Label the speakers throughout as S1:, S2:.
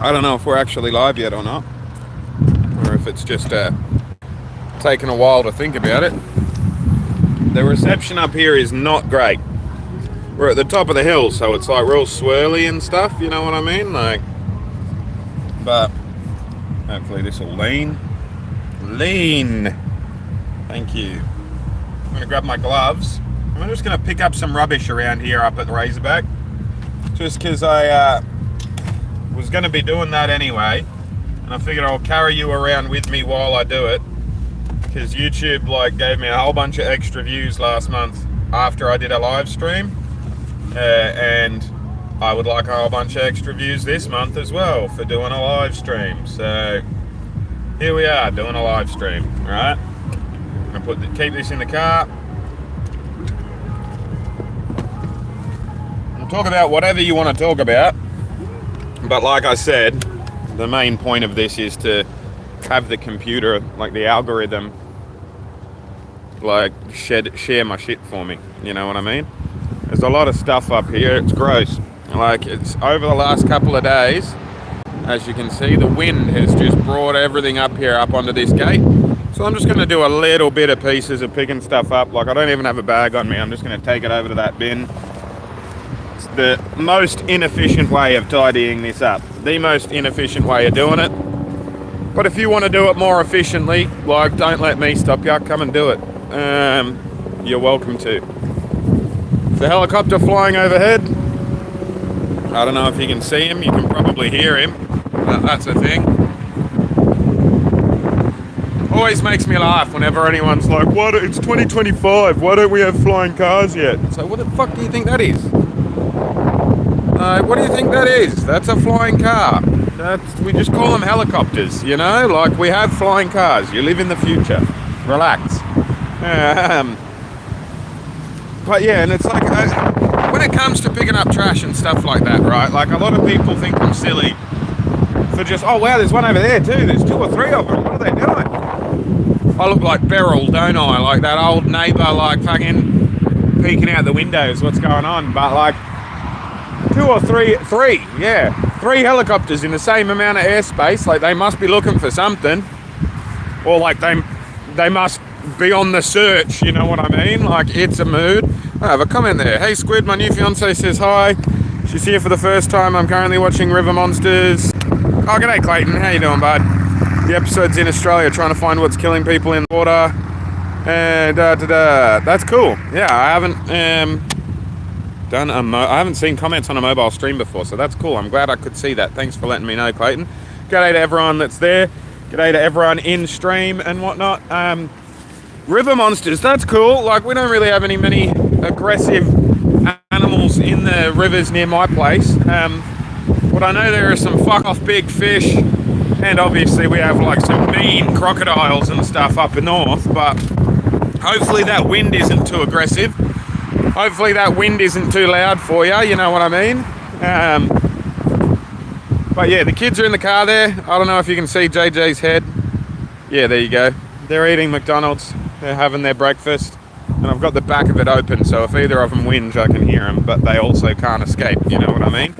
S1: I don't know if we're actually live yet or not, or if it's just taken a while to think about it. The reception up here is not great. We're at the top of the hill, so it's like real swirly and stuff, you know what I mean? Like, but hopefully this will lean. Thank you. I'm gonna grab my gloves. I'm just gonna pick up some rubbish around here up at the Razorback, just because I was gonna be doing that anyway, and I figured I'll carry you around with me while I do it, because YouTube like gave me a whole bunch of extra views last month after I did a live stream, and I would like a whole bunch of extra views this month as well for doing a live stream. So here we are doing a live stream. Right, I'm gonna keep this in the car. We'll talk about whatever you want to talk about, but like I said, the main point of this is to have the computer, like the algorithm, like share my shit for me, you know what I mean? There's a lot of stuff up here, it's gross. Like, it's over the last couple of days, as you can see, the wind has just brought everything up here up onto this gate. So I'm just going to do a little bit of pieces of picking stuff up. Like, I don't even have a bag on me, I'm just going to take it over to that bin. It's the most inefficient way of tidying this up, the most inefficient way of doing it. But if you want to do it more efficiently, like, don't let me stop you, come and do it. You're welcome to. The helicopter flying overhead, I don't know if you can see him, you can probably hear him, that's the thing. Always makes me laugh whenever anyone's like, "What? It's 2025, why don't we have flying cars yet?" So what the fuck do you think that is? What do you think that is? That's a flying car. We just call them helicopters, you know? Like, we have flying cars. You live in the future. Relax. But yeah, and it's like, when it comes to picking up trash and stuff like that, right? Like, a lot of people think I'm silly for just, oh wow, there's one over there too. There's 2 or 3 of them. What are they doing? I look like Beryl, don't I? Like that old neighbour, like fucking peeking out the windows. What's going on? But like, 2 or 3, yeah. 3 helicopters in the same amount of airspace. Like, they must be looking for something. Or like they must be on the search, you know what I mean? Like, it's a mood. I have a comment there. Hey Squid, my new fiance says hi. She's here for the first time. I'm currently watching River Monsters. Oh, g'day Clayton. How you doing, bud? The episode's in Australia, trying to find what's killing people in the water. And that's cool. Yeah, I haven't I haven't seen comments on a mobile stream before, so that's cool. I'm glad I could see that. Thanks for letting me know, Clayton. G'day to everyone that's there. G'day to everyone in stream and whatnot. River monsters, that's cool. Like, we don't really have many aggressive animals in the rivers near my place. But I know there are some fuck off big fish, and obviously we have like some mean crocodiles and stuff up north, but hopefully that wind isn't too aggressive. Hopefully that wind isn't too loud for you, you know what I mean? But yeah, the kids are in the car there. I don't know if you can see JJ's head. Yeah, there you go. They're eating McDonald's. They're having their breakfast. And I've got the back of it open, so if either of them whinge, I can hear them, but they also can't escape, you know what I mean?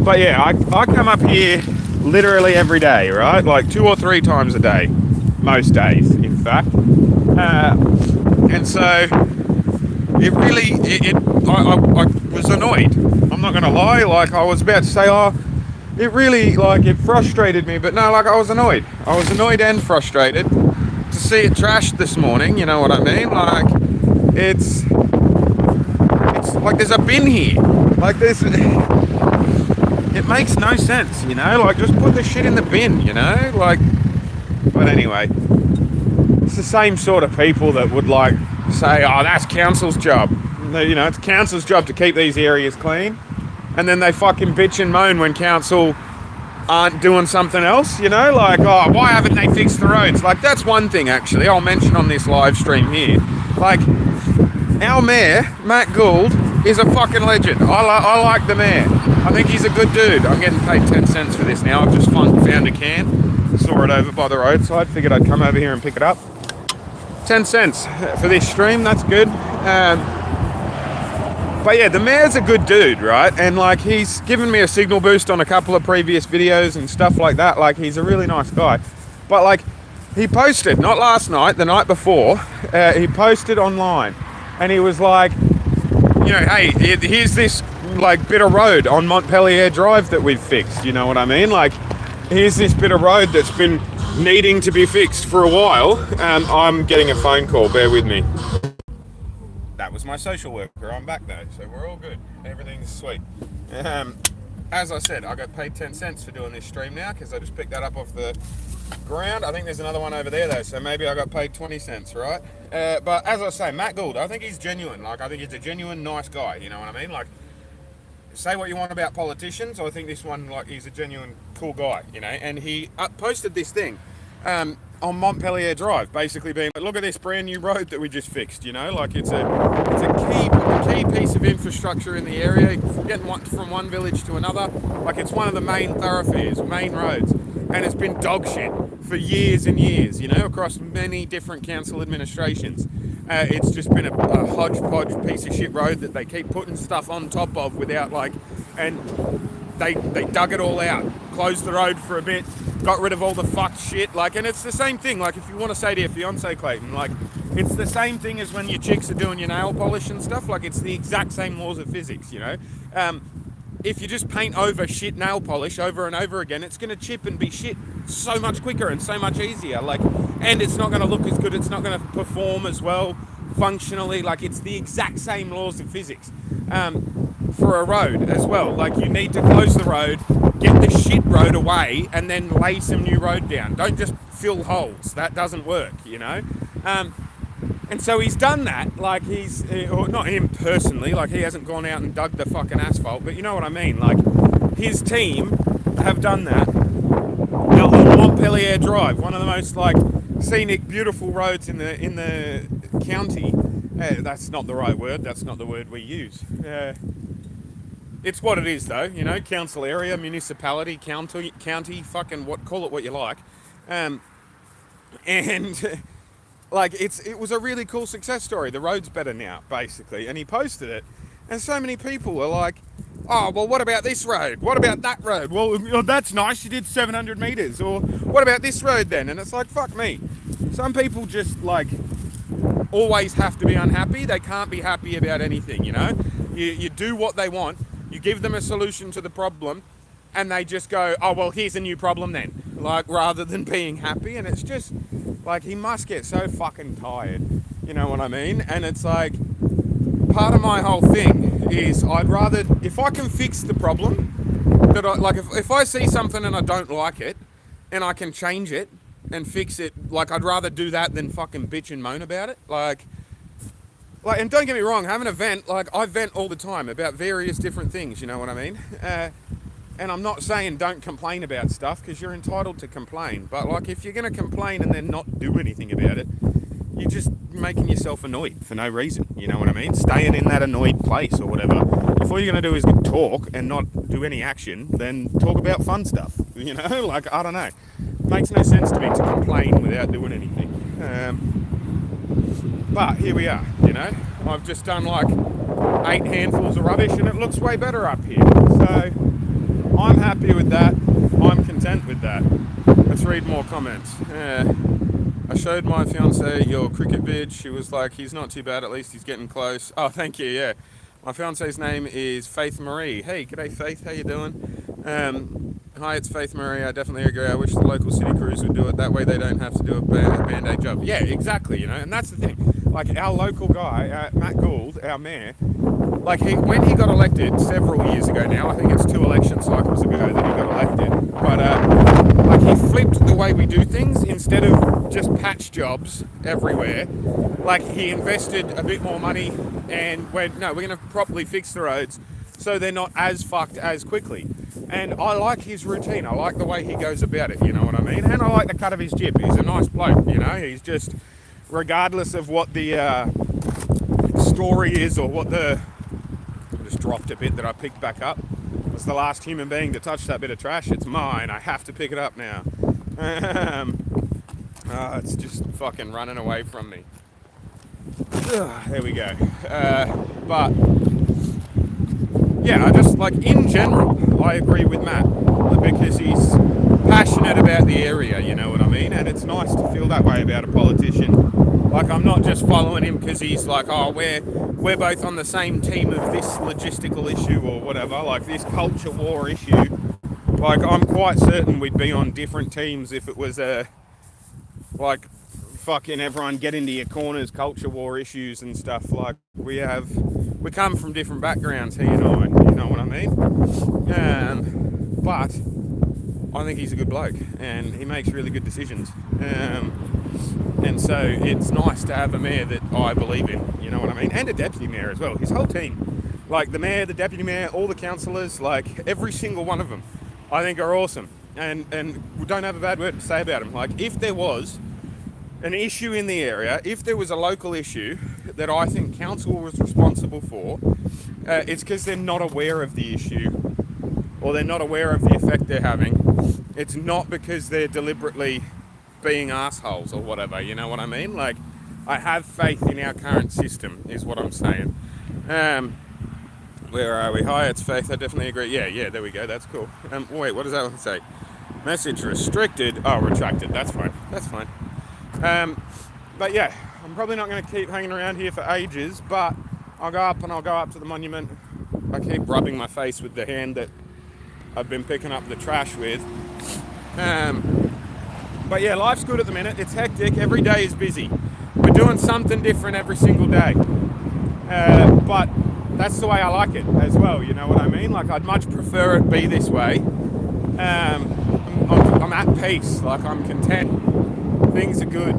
S1: But yeah, I come up here literally every day, right? Like 2 or 3 times a day. Most days, in fact. And so it really, I was annoyed. I'm not going to lie. Like, I was about to say, oh, it really, like, it frustrated me. But no, like, I was annoyed. I was annoyed and frustrated to see it trashed this morning. You know what I mean? Like, it's like there's a bin here. Like, it makes no sense, you know? Like, just put the shit in the bin, you know? Like, but anyway, it's the same sort of people that would, like, say, oh, that's council's job. You know, it's council's job to keep these areas clean. And then they fucking bitch and moan when council aren't doing something else, you know? Like, oh, why haven't they fixed the roads? Like, that's one thing, actually, I'll mention on this live stream here. Like, our mayor, Matt Gould, is a fucking legend. I like the mayor. I think he's a good dude. I'm getting paid 10 cents for this now. I've just found a can, saw it over by the roadside, figured I'd come over here and pick it up. 10 cents for this stream, that's good. But yeah, the mayor's a good dude, right? And like, he's given me a signal boost on a couple of previous videos and stuff like that. Like, he's a really nice guy. But like, he posted, not last night, the night before, he posted online, and he was like, you know, hey, here's this like bit of road on Montpellier Drive that we've fixed, you know what I mean? Like, here's this bit of road that's been needing to be fixed for a while. I'm getting a phone call, bear with me. That was my social worker. I'm back though, so we're all good. Everything's sweet. As I said, I got paid 10 cents for doing this stream now because I just picked that up off the ground. I think there's another one over there though, so maybe I got paid 20 cents, right? But as I say, Matt Gould, I think he's genuine. Like, I think he's a genuine nice guy, you know what I mean? Like, say what you want about politicians, I think this one, like, he's a genuine cool guy, you know? And he posted this thing on Montpellier Drive, basically being, look at this brand new road that we just fixed, you know? Like, it's a key piece of infrastructure in the area, getting from one village to another. Like, it's one of the main thoroughfares, main roads, and it's been dog shit for years and years, you know, across many different council administrations. It's just been a hodgepodge piece of shit road that they keep putting stuff on top of without, like, and they dug it all out, closed the road for a bit, got rid of all the fucked shit, like, and it's the same thing, like, if you want to say to your fiance, Clayton, like, it's the same thing as when your chicks are doing your nail polish and stuff, like, it's the exact same laws of physics, you know? If you just paint over shit nail polish over and over again, it's going to chip and be shit so much quicker and so much easier, like, and it's not going to look as good, it's not going to perform as well functionally, like, it's the exact same laws of physics. For a road as well, like, you need to close the road, get the shit road away, and then lay some new road down. Don't just fill holes, that doesn't work, you know? And so he's done that, like, or not him personally, like, he hasn't gone out and dug the fucking asphalt, but you know what I mean, like, his team have done that. Now, on Montpellier Drive, one of the most, like, scenic, beautiful roads in the county. That's not the right word, that's not the word we use. It's what it is though, you know, council area, municipality, county, fucking call it what you like. And like, it was a really cool success story. The road's better now, basically, and he posted it, and so many people were like, oh, well, what about this road? What about that road? Well, that's nice, you did 700 meters. Or what about this road then? And it's like, fuck me. Some people just, like, always have to be unhappy. They can't be happy about anything, you know? You do what they want, you give them a solution to the problem, and they just go, oh, well, here's a new problem then. Like, rather than being happy. And it's just, like, he must get so fucking tired, you know what I mean? And it's like, part of my whole thing is I'd rather, if I can fix the problem, that if I see something and I don't like it, and I can change it and fix it, like, I'd rather do that than fucking bitch and moan about it. Like, and don't get me wrong, having a vent, like, I vent all the time about various different things, you know what I mean? And I'm not saying don't complain about stuff, because you're entitled to complain, but, like, if you're going to complain and then not do anything about it, you're just making yourself annoyed for no reason, you know what I mean? Staying in that annoyed place or whatever. If all you're going to do is talk and not do any action, then talk about fun stuff, you know? Like, I don't know. It makes no sense to me to complain without doing anything. But here we are, you know? I've just done, like, 8 handfuls of rubbish and it looks way better up here. So I'm happy with that. I'm content with that. Let's read more comments. I showed my fiance your cricket vid. She was like, he's not too bad, at least he's getting close. Oh, thank you, yeah. My fiance's name is Faith Marie. Hey, g'day Faith, how you doing? Hi, it's Faith Marie. I definitely agree. I wish the local city crews would do it. That way they don't have to do a band-aid job. Yeah, exactly, you know, and that's the thing. Like, our local guy, Matt Gould, our mayor, like, when he got elected several years ago now, I think it's 2 election cycles ago that he got elected, but like, he flipped the way we do things. Instead of just patch jobs everywhere, like, he invested a bit more money and went, no, we're going to properly fix the roads so they're not as fucked as quickly. And I like his routine. I like the way he goes about it, you know what I mean? And I like the cut of his jib. He's a nice bloke, you know? He's just, regardless of what the story is or what the... I just dropped a bit that I picked back up. I was the last human being to touch that bit of trash. It's mine. I have to pick it up now. It's just fucking running away from me. There we go. But yeah, I just like in general, I agree with Matt because he's passionate about the area, you know what I mean? And it's nice to feel that way about a politician. Like I'm not just following him because he's like, oh, we're both on the same team of this logistical issue or whatever, like this culture war issue. Like I'm quite certain we'd be on different teams if it was a like fucking everyone get into your corners culture war issues and stuff. Like we come from different backgrounds, he and I, you know what I mean? But I think he's a good bloke and he makes really good decisions. And so it's nice to have a mayor that I believe in, you know what I mean? And a deputy mayor as well, his whole team. Like the mayor, the deputy mayor, all the councillors, like every single one of them, I think are awesome. And we don't have a bad word to say about them. Like if there was an issue in the area, if there was a local issue that I think council was responsible for, it's because they're not aware of the issue or they're not aware of the effect they're having. It's not because they're deliberately being assholes or whatever, you know what I mean? Like, I have faith in our current system, is what I'm saying. Where are we? Hi, it's Faith. I definitely agree. Yeah, there we go. That's cool. Wait, what does that one say? Message restricted. Oh, retracted. That's fine. But yeah, I'm probably not going to keep hanging around here for ages, but I'll go up to the monument. I keep rubbing my face with the hand that I've been picking up the trash with. But yeah, life's good at the minute. It's hectic. Every day is busy. We're doing something different every single day. But that's the way I like it as well, you know what I mean? Like, I'd much prefer it be this way. I'm at peace, like I'm content. Things are good.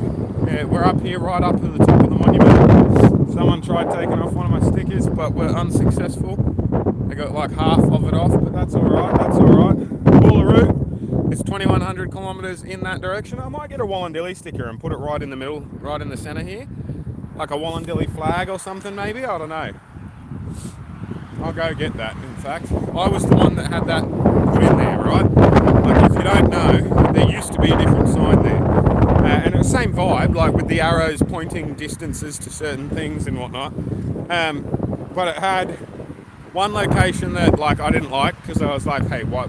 S1: We're up here right up to the top of the monument. Someone tried taking off one of my stickers, but we're unsuccessful. I got like half of it off, but that's alright, Uluru, it's 2,100 kilometres in that direction. I might get a Wallandilly sticker and put it right in the middle, right in the centre here. Like a Wallandilly flag or something maybe, I don't know. I'll go get that, in fact. I was the one that had that put in there, right? Like, if you don't know, there used to be a different sign there. And it was the same vibe, like with the arrows pointing distances to certain things and whatnot. But it had one location that, like, I didn't like, because I was like, hey, why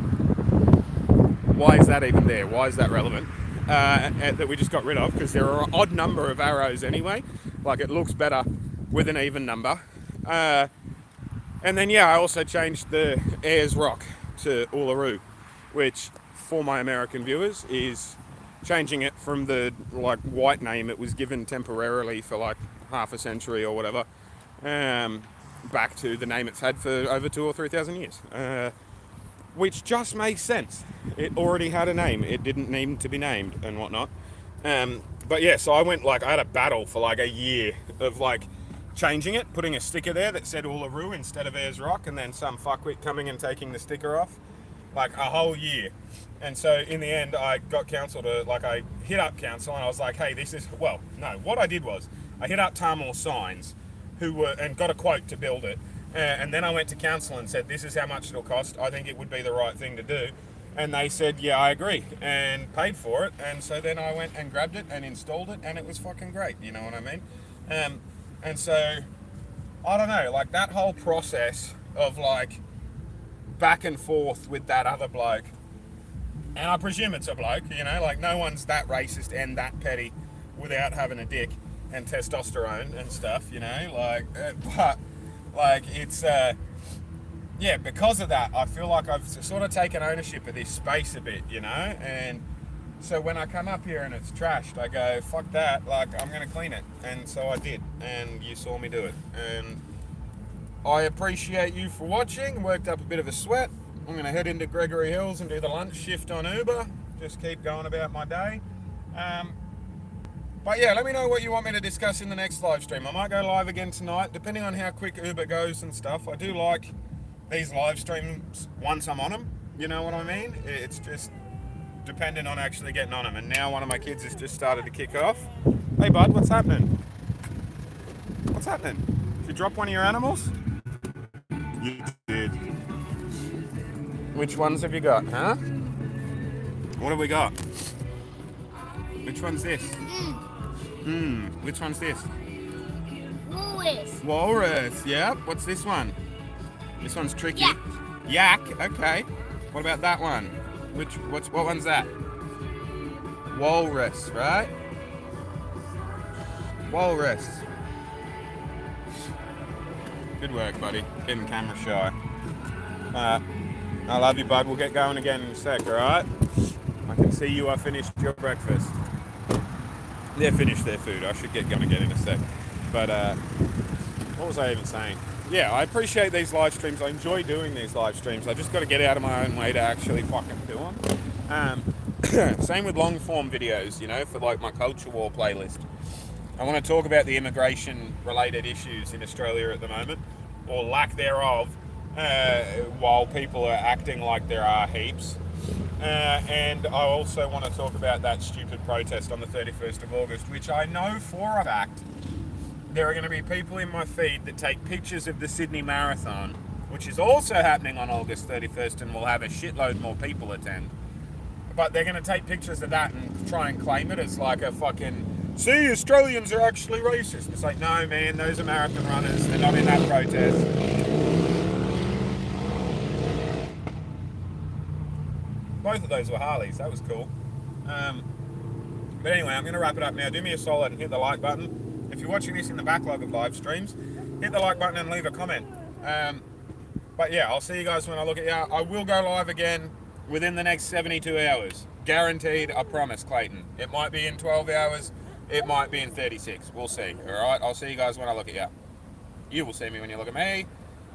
S1: is that even there? Why is that relevant? That we just got rid of, because there are an odd number of arrows anyway. Like, it looks better with an even number. And then, yeah, I also changed the Ayers Rock to Uluru, which, for my American viewers, is changing it from the, like, white name it was given temporarily for, like, half a century or whatever, back to the name it's had for over 2,000 or 3,000 years. Which just makes sense. It already had a name. It didn't need to be named and whatnot. But, yeah, so I went, like, I had a battle for, like, a year of, like, changing it, putting a sticker there that said Uluru instead of Ayers Rock, and then some fuckwit coming and taking the sticker off, like a whole year. And so in the end, I got council to, like, I hit up council and I was like, hey, this is, well, no, what I did was I hit up Tamil Signs, and got a quote to build it. And then I went to council and said, this is how much it'll cost. I think it would be the right thing to do. And they said, yeah, I agree, and paid for it. And so then I went and grabbed it and installed it, and it was fucking great, you know what I mean? And so, I don't know, like that whole process of like back and forth with that other bloke, and I presume it's a bloke, you know, like no one's that racist and that petty without having a dick and testosterone and stuff, you know, like, but like it's, yeah, because of that, I feel like I've sort of taken ownership of this space a bit, you know, and so when I come up here and it's trashed, I go, fuck that, like, I'm going to clean it. And so I did, and you saw me do it. And I appreciate you for watching. Worked up a bit of a sweat. I'm going to head into Gregory Hills and do the lunch shift on Uber. Just keep going about my day. But yeah, let me know what you want me to discuss in the next live stream. I might go live again tonight, depending on how quick Uber goes and stuff. I do like these live streams once I'm on them. You know what I mean? It's just depending on actually getting on them. And now one of my kids has just started to kick off. Hey bud, what's happening? What's happening? Did you drop one of your animals? You did. Which ones have you got, huh? What have we got? Which one's this? Which one's this?
S2: Walrus.
S1: Walrus, yeah. What's this one? This one's tricky.
S2: Yak.
S1: Yak, okay. What about that one? What one's that? Walrus, right? Walrus. Good work, buddy. Getting camera shy. I love you, bud. We'll get going again in a sec, alright? I can see you are finished your breakfast. They're finished their food. I should get going again in a sec. But, what was I even saying? Yeah, I appreciate these live streams. I enjoy doing these live streams. I just got to get out of my own way to actually fucking do them. Same with long form videos, you know, for like my Culture War playlist. I want to talk about the immigration related issues in Australia at the moment, or lack thereof, while people are acting like there are heaps. And I also want to talk about that stupid protest on the 31st of August, which I know for a fact there are going to be people in my feed that take pictures of the Sydney Marathon, which is also happening on August 31st and will have a shitload more people attend. But they're going to take pictures of that and try and claim it as like a fucking, see, Australians are actually racist. It's like, no, man, those are marathon runners. They're not in that protest. Both of those were Harleys. That was cool. But anyway, I'm going to wrap it up now. Do me a solid and hit the like button. If you're watching this in the backlog of live streams, hit the like button and leave a comment. But yeah, I'll see you guys when I look at you. I will go live again within the next 72 hours. Guaranteed, I promise, Clayton. It might be in 12 hours. It might be in 36. We'll see. All right? I'll see you guys when I look at you. You will see me when you look at me.